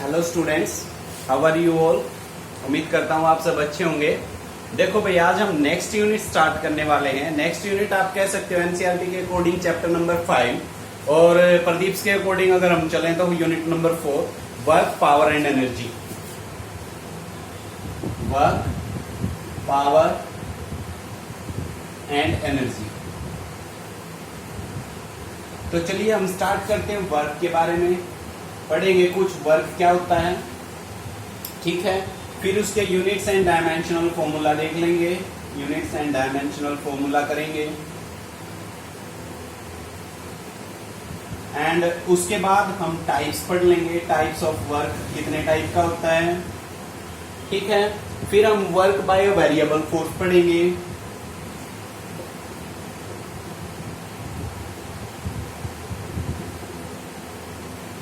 Hello students, how are you all. उम्मीद करता हूँ आप सब अच्छे होंगे। देखो भाई, आज हम नेक्स्ट यूनिट स्टार्ट करने वाले हैं। नेक्स्ट यूनिट आप कह सकते हो एनसीईआरटी के अकॉर्डिंग चैप्टर नंबर 5 और प्रदीप के अकॉर्डिंग अगर हम चलें तो unit number 4 work, power and energy. Work, power and energy. तो चलिए हम स्टार्ट करते हैं। वर्क के बारे में पढ़ेंगे, कुछ वर्क क्या होता है, ठीक है। फिर उसके यूनिट्स एंड डायमेंशनल फॉर्मूला देख लेंगे, यूनिट्स एंड डायमेंशनल फॉर्मूला करेंगे। एंड उसके बाद हम टाइप्स पढ़ लेंगे, टाइप्स ऑफ वर्क कितने टाइप का होता है, ठीक है। फिर हम वर्क बाय वेरिएबल फोर्स पढ़ेंगे।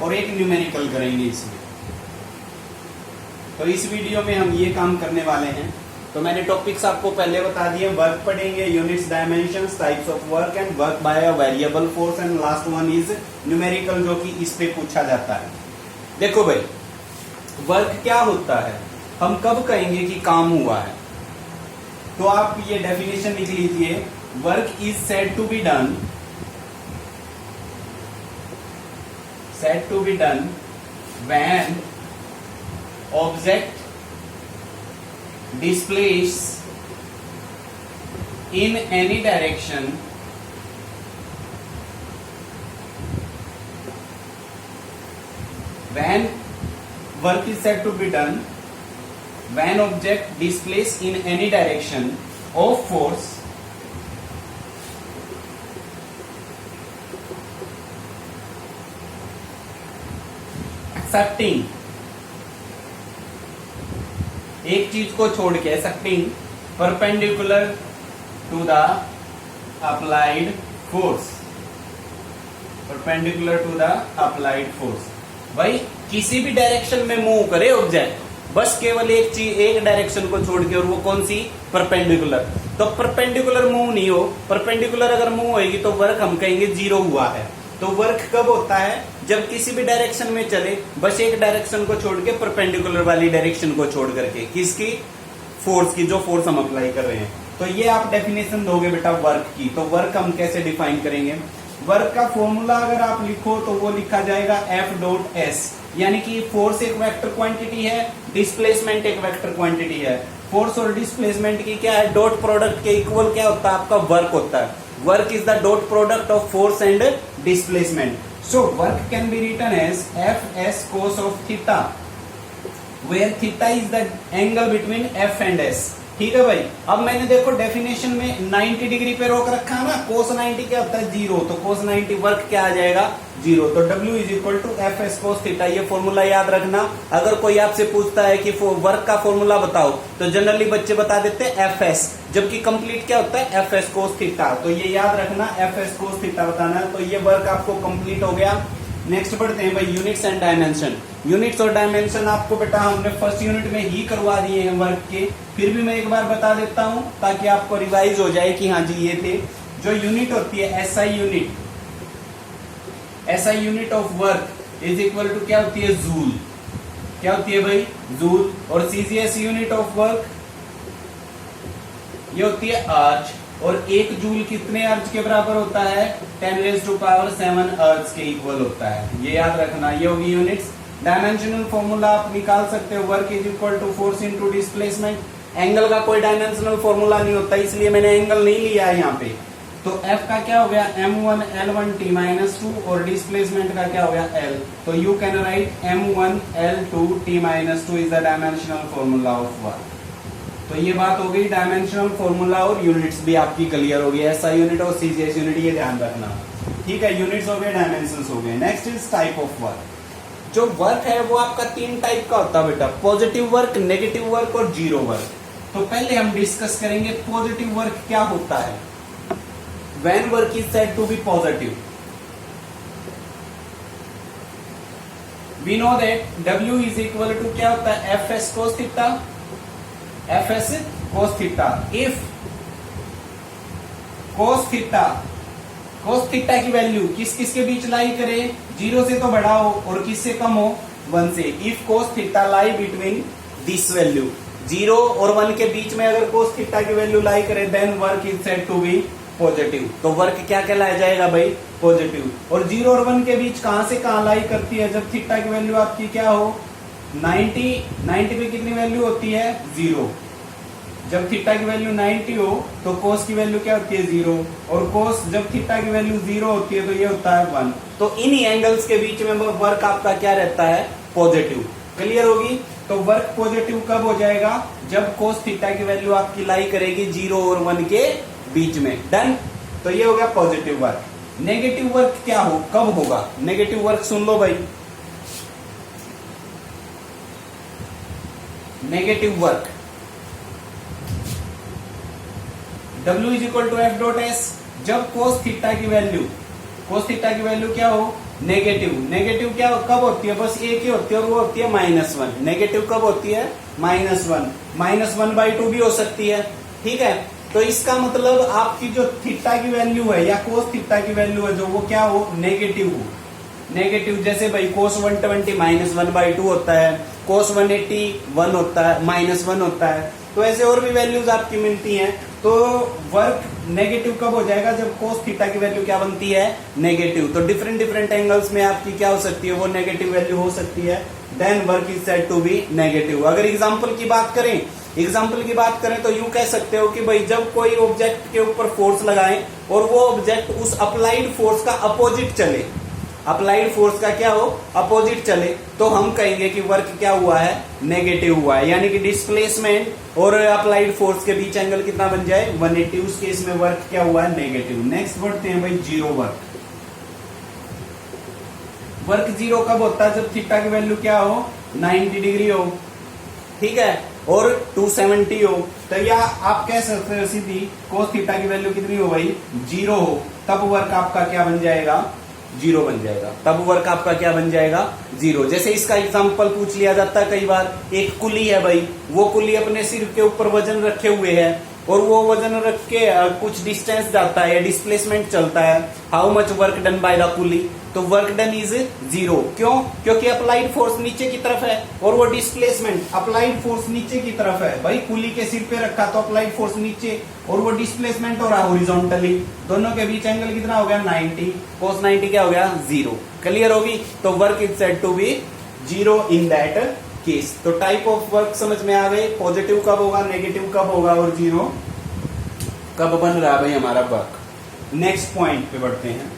और एक न्यूमेरिकल करेंगे इसमें। तो इस वीडियो में हम ये काम करने वाले हैं। तो मैंने टॉपिक्स आपको पहले बता दिए। वर्क पढ़ेंगे, units, dimensions, types of work and work by a variable force and last one is numerical, जो कि इस पे पूछा जाता है। देखो भाई, वर्क क्या होता है, हम कब कहेंगे कि काम हुआ है। तो आप ये डेफिनेशन लिख लीजिए। Work is said to be done, said to be done when object displaces in any direction when work is said to be done when object displaces in any direction of force excepting, एक चीज को छोड़ के excepting perpendicular to the applied force, perpendicular to the applied force. भाई किसी भी direction में move करे ऑब्जेक्ट, बस केवल एक चीज, एक डायरेक्शन को छोड़ के, और वो कौन सी, परपेंडिकुलर। तो परपेंडिकुलर मूव नहीं हो, परपेंडिकुलर अगर मूव होगी तो वर्क हम कहेंगे जीरो हुआ है। तो वर्क कब होता है, जब किसी भी डायरेक्शन में चले, बस एक डायरेक्शन को छोड़ के, परपेंडिकुलर वाली डायरेक्शन को छोड़ करके, किसकी, फोर्स की, जो फोर्स हम अप्लाई कर रहे हैं। तो ये आप डेफिनेशन दोगे बेटा वर्क की। तो वर्क हम कैसे डिफाइन करेंगे। वर्क का फॉर्मूला अगर आप लिखो तो वो लिखा जाएगा F.S, यानी कि फोर्स एक वेक्टर क्वांटिटी है, डिस्प्लेसमेंट एक वेक्टर क्वांटिटी है। फोर्स और डिस्प्लेसमेंट की क्या है, डॉट प्रोडक्ट के इक्वल क्या होता है, आपका वर्क होता है। Work is the dot product of force and displacement. So work can be written as Fs cos of theta, where theta is the angle between F and S, ठीक है भाई। अब मैंने देखो डेफिनेशन में 90 डिग्री पे रोक रखा है ना, cos 90 क्या होता है, जीरो। तो cos 90 वर्क क्या आ जाएगा, जीरो। तो W is equal to Fs cos theta. ये फॉर्मूला याद रखना। अगर कोई आपसे पूछता है कि वर्क का फॉर्मूला बताओ, तो जनरली बच्चे बता देते हैं Fs, जबकि कंप्लीट क्या होता है, Fs cos थीटा। तो ये याद रखना, Fs cos थीटा बताना है। तो ये वर्क आपको कंप्लीट हो गया। नेक्स्ट बढ़ते हैं भाई, यूनिट्स एंड डायमेंशन। यूनिट्स और डायमेंशन आपको बेटा हमने फर्स्ट यूनिट में ही करवा दिए हैं वर्क के, फिर भी मैं एक बार बता देता हूं ताकि आपको रिवाइज हो जाए कि हाँ जी ये थे। जो यूनिट होती है SI unit, SI unit of work is equal to क्या होती है, जूल। क्या होती है भाई, जूल। और CGS यूनिट ऑफ वर्क ये होती है अर्ज। और एक जूल कितने अर्ज के बराबर होता है, 10⁻⁷ अर्ज के इक्वल होता है। ये याद रखना, ये होगी यूनिट्स। डायमेंशनल फॉर्मूला आप निकाल सकते हो, work is equal to force into displacement. Angle का कोई डायमेंशनल फॉर्मूला नहीं होता, इसलिए मैंने एंगल नहीं लिया है यहाँ पे। तो F का क्या हो गया, m1 L1 T-2, और डिस्प्लेसमेंट का क्या हो गया, L। तो you can write m1 L2 T-2 is the dimensional formula of work. तो ये बात हो गई डायमेंशनल फॉर्मूला, और यूनिट्स भी आपकी क्लियर हो गई। SI यूनिट और CGS यूनिट, ये ध्यान रखना, ठीक है। यूनिट्स हो गए, डायमेंशंस हो गए। Next is type of work. जो वर्क है वो आपका 3 टाइप का होता है बेटा, पॉजिटिव वर्क, नेगेटिव वर्क और जीरो वर्क। तो पहले हम डिस्कस करेंगे पॉजिटिव वर्क क्या होता है। When work is said to be positive, we know that W is equal to क्या होता है, Fs cos theta, Fs cos theta. If cos theta cos theta की वैल्यू किस किस के बीच लाई करे, जीरो से तो बड़ा हो और किससे कम हो, 1 से। If cos theta lie between this value, 0 और 1 के बीच में अगर कोस थीटा की वैल्यू लाई करे then work is said to be positive. तो वर्क क्या कहलाया जाएगा भाई? पॉजिटिव। और 0 और 1 के बीच कहां से कहां लाई करती है? जब थीटा की वैल्यू आपकी क्या हो 90 पे कितनी वैल्यू होती है? 0। जब थीटा की वैल्यू 90 हो तो कोस की वैल्यू क्या होती है? 0। और कोस जब थीटा की वैल्यू 0 होती है तो ये होता है 1। तो इन एंगल्स के बीच में वर्क आपका क्या रहता है? पॉजिटिव। क्लियर होगी? तो वर्क पॉजिटिव कब हो जाएगा? जब कोस थीटा की वैल्यू आपकी लाई करेगी 0 और 1 के बीच में। डन। तो ये हो गया पॉजिटिव वर्क। नेगेटिव वर्क क्या हो, कब होगा? नेगेटिव वर्क सुन लो भाई। Negative work W is equal to F dot S. जब कोस थीटा की वैल्यू क्या हो? नेगेटिव। नेगेटिव क्या कब होती है? बस एक ही होती है और वो होती है -1। नेगेटिव कब होती है? -1। -1/2 भी हो सकती है। ठीक है। तो इसका मतलब आपकी जो थीटा की वैल्यू है या कोस थीटा की वैल्यू है जो वो क्या हो? नेगेटिव हो। नेगेटिव जैसे भाई कोस 120 -1/2 होता है, कोस 180 1 होता है, -1 होता है। तो ऐसे और भी वैल्यूज आपकी मिलती हैं। तो वर्क नेगेटिव कब हो जाएगा? जब कोस थीटा की वैल्यू क्या बनती है? नेगेटिव। तो डिफरेंट एंगल्स में आपकी क्या हो सकती है? वो नेगेटिव वैल्यू हो सकती है। Then work is said to be negative. अगर एग्जाम्पल की बात करें तो यूं कह सकते हो कि भाई जब कोई ऑब्जेक्ट के ऊपर फोर्स लगाएं और वो ऑब्जेक्ट उस अप्लाइड फोर्स का अपोजिट चले, अप्लाइड फोर्स का क्या हो? अपोजिट चले, तो हम कहेंगे कि वर्क क्या हुआ है? नेगेटिव हुआ है। यानी कि डिस्प्लेसमेंट और अप्लाइड फोर्स के बीच एंगल कितना बन जाए? 180। उस केस में वर्क क्या हुआ है? नेगेटिव। नेक्स्ट बढ़ते हैं भाई जीरो वर्क। वर्क जीरो कब होता है? जब थीटा की वैल्यू क्या हो? 90 डिग्री हो। ठीक है। और 270 हो। तो या आप कह सकते हो सीधी कोस थीटा की वैल्यू कितनी हो भाई? 0 हो। तब वर्क आपका क्या बन जाएगा? 0 बन जाएगा। तब वर्क आपका क्या बन जाएगा? 0। जैसे इसका एग्जांपल पूछ लिया जाता है कई बार। एक कुली है भाई, वो कुली अपने सिर के ऊपर वजन रखे हुए है और वो वजन रख के कुछ डिस्टेंस जाता है, डिस्प्लेसमेंट चलता है। How much work done by the coolie? तो वर्क डन इज 0। क्यों? क्योंकि अप्लाइड फोर्स नीचे की तरफ है और वो डिस्प्लेसमेंट अप्लाइड फोर्स नीचे की तरफ है। भाई कुली के सिर पे रखा तो अप्लाइड फोर्स नीचे और वो डिस्प्लेसमेंट हो रहा है हॉरिजॉन्टली। दोनों के बीच एंगल कितना हो गया? 90। कोस 90 क्या हो गया? 0। क्लियर होगी? तो work is said to be 0 in that case. तो टाइप ऑफ वर्क समझ में आ गए। पॉजिटिव कब होगा, नेगेटिव कब होगा और 0 कब बन रहा है भाई हमारा वर्क। नेक्स्ट पॉइंट पे बढ़ते हैं।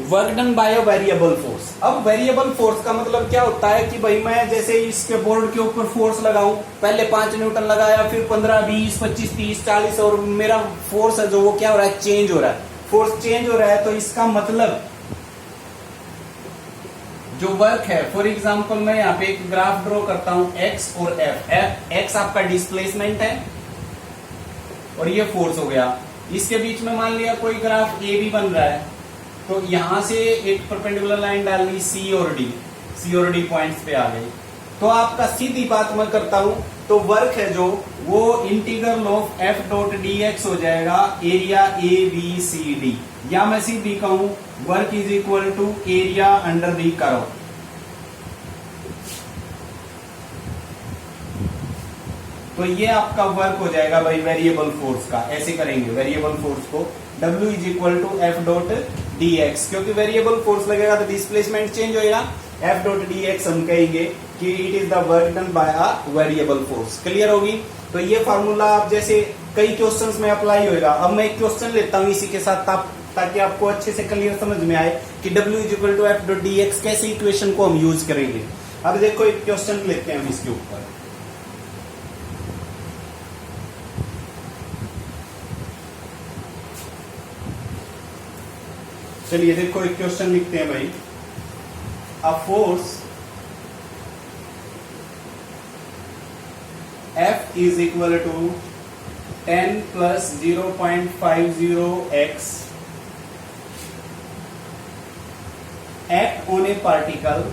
Work done by a variable force. अब वेरिएबल फोर्स का मतलब क्या होता है कि भाई मैं जैसे इसके बोर्ड के ऊपर फोर्स लगाऊं, पहले 5 न्यूटन लगाया, फिर 15, 20, 25, 30, 40 और मेरा फोर्स है जो वो क्या हो रहा है? चेंज हो रहा है। फोर्स चेंज हो रहा है तो इसका मतलब जो वर्क है, फॉर एग्जांपल मैं यहाँ पे एक ग्राफ ड्रॉ करता हूं एक्स और एफ। एक्स आपका डिस्प्लेसमेंट है और ये फोर्स हो गया। इसके बीच में मान लिया कोई ग्राफ ए भी बन रहा है, तो यहां से एक परपेंडिकुलर लाइन डाल ली सी और डी पॉइंट्स पे आ गई। तो आपका सीधी बात मैं करता हूं तो वर्क है जो वो integral of F dot D X हो जाएगा area A B C D. या मैं सीधी कहूं work is equal to area under the curve. तो ये आपका वर्क हो जाएगा भाई वेरिएबल फोर्स का। ऐसे करेंगे वेरिएबल फोर्स को W is equal to F dot D X, क्योंकि वेरिएबल फोर्स लगेगा तो डिस्प्लेसमेंट चेंज होएगा। एफ डॉट डी एक्स हम कहेंगे कि it is the work done by a variable force. Clear होगी? तो ये फार्मूला आप जैसे कई क्वेश्चंस में अप्लाई होएगा। अब मैं एक क्वेश्चन लेता हूं इसी के साथ ताकि आपको अच्छे से क्लियर समझ में आए कि W is equal to F dot D X कैसे इक्वेशन को हम यूज करेंगे। अब देखो एक क्वेश्चन लेते हैं हम इसके ऊपर। चलिए देखो एक क्वेश्चन लिखते हैं भाई। A force F is equal to 10 plus 0.50x act on a particle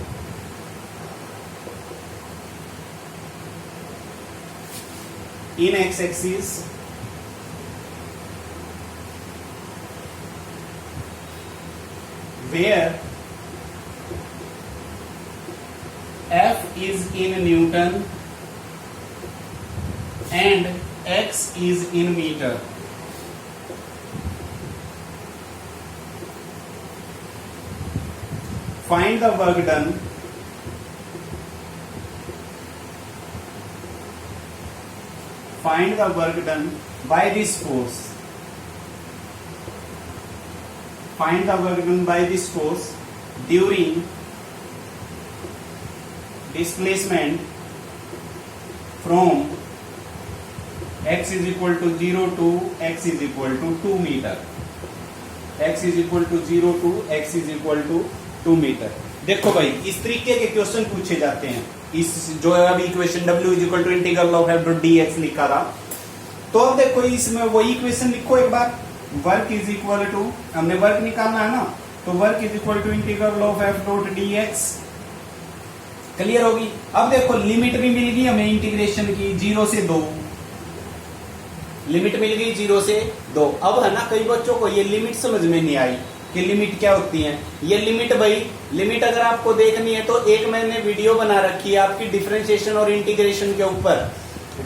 in x-axis where F is in Newton and X is in meter. Find the work done by this force. Find the work done by this force during displacement from x is equal to 0 to x is equal to 2 meter. x is equal to 0 to x is equal to 2 metre. देखो भाई इस तरीके के question पूछे जाते हैं। इस जो अभी equation w is equal to integral of f dot dx लिखा था, तो अब देखो इसमें वही इक्वेशन लिखो एक बार। वर्क इज इक्वल टू, हमने वर्क निकालना है ना, तो work is equal to integral of f dot dx। Clear होगी। अब देखो लिमिट भी मिल गई हमें इंटीग्रेशन की 0 से 2, लिमिट मिल गई 0 से 2। अब है ना कई बच्चों को ये लिमिट समझ में नहीं आई कि लिमिट क्या होती है। ये लिमिट भाई, लिमिट अगर आपको देखनी है तो एक मैंने वीडियो बना रखी है आपकी डिफरेंशिएशन और इंटीग्रेशन के ऊपर।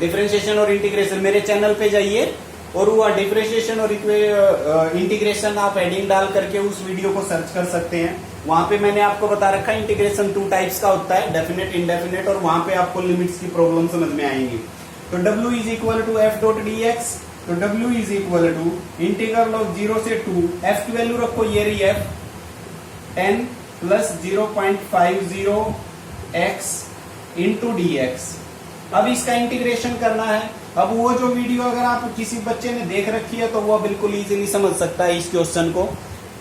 डिफरेंशिएशन और इंटीग्रेशन मेरे चैनल पे जाइए और वो डिफरेंशिएशन और इंटीग्रेशन आप हेडिंग डाल करके उस वीडियो को सर्च कर सकते हैं। वहां पे मैंने आपको बता रखा है इंटीग्रेशन 2 टाइप्स का होता है, डेफिनेट, इनडेफिनेट, और वहां पे आपको लिमिट्स की प्रॉब्लम समझ में आएंगी। तो w is equal to f dot dx, तो w is equal to integral of 0 से 2, f की वैल्यू रखो ये रही f 10 plus 0.50 x into dx। अब इसका इंटीग्रेशन करना है। अब वो जो वीडियो अगर आप किसी बच्चे ने देख रखी है तो वो बिल्कुल इजीली समझ सकता है इस क्वेश्चन को।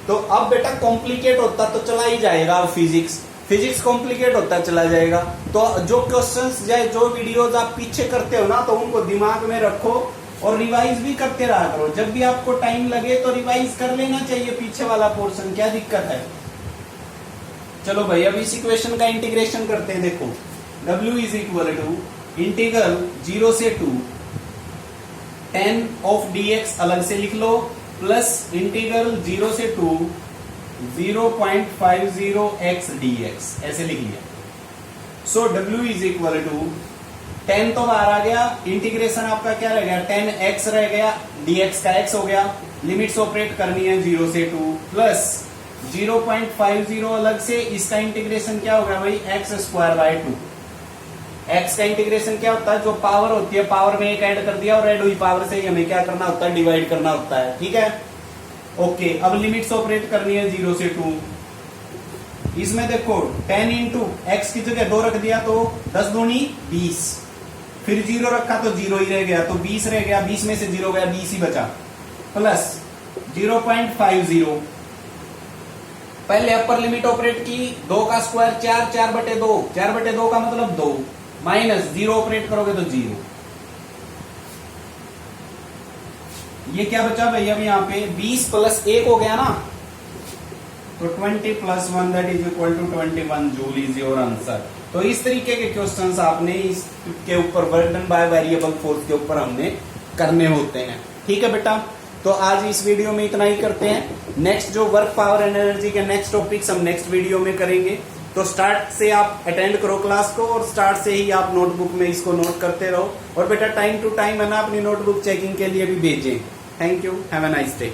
तो अब बेटा कॉम्प्लिकेट होता तो चला ही जाएगा, फिजिक्स कॉम्प्लिकेट होता चला जाएगा। तो जो क्वेश्चंस या जो वीडियोस आप पीछे करते हो ना, तो उनको दिमाग में रखो और रिवाइज भी करते रहा करो। जब भी आपको टाइम लगे तो रिवाइज कर लेना चाहिए पीछे वाला पोर्शन, क्या दिक्कत है। चलो भाई अब इस इक्वेशन का इंटीग्रेशन करते हैं। देखो w is equal to integral 0 से 2 10 ऑफ dx अलग से लिख लो, प्लस इंटीग्रल 0 से 2 0.50 x dx, ऐसे लिख लिया। सो w इज इक्वल टू 10 तो बाहर आ गया, इंटीग्रेशन आपका क्या रह गया 10x रह गया, dx का x हो गया। लिमिट्स ऑपरेट करनी है 0 से 2 प्लस 0.50 अलग से, इसका इंटीग्रेशन क्या होगा भाई x स्क्वायर बाय 2। x का इंटीग्रेशन क्या होता है, जो पावर होती है पावर में एक ऐड कर दिया और ऐड हुई पावर से ही हमें क्या करना होता है, डिवाइड करना होता है। ठीक है, ओके। अब लिमिट्स ऑपरेट करनी है 0 से 2। इसमें देखो 10 इंटू एक्स की जगह 2 रख दिया तो 10 दूनी 20, फिर 0 रखा तो 0 ही रह गया, तो 20 रह गया, 20 में से 0 गया 20 ही बचा, प्लस 0.50। पहले अपर लिमिट ऑपरेट की, 2 का स्क्वायर 4, 4/2, 4/2 का मतलब 2, माइनस 0 ऑपरेट करोगे तो 0। ये क्या बचा भाई अब यहाँ पे 20 प्लस 1 हो गया ना, तो 20 plus 1 that is equal to 21 joule is your answer. तो इस तरीके के क्वेश्चंस आपने इसके ऊपर work done by variable force के ऊपर हमने करने होते हैं। ठीक है बेटा, तो आज इस वीडियो में इतना ही करते हैं। नेक्स्ट जो वर्क पावर एनर्जी के नेक्स्ट टॉपिक्स हम नेक्स्ट वीडियो में करेंगे। तो स्टार्ट से आप अटेंड करो क्लास को और स्टार्ट से ही आप नोटबुक में इसको नोट करते रहो, और बेटा टाइम टू टाइम है ना अपनी नोटबुक चेकिंग के लिए भी भेजें। Thank you, have a nice day.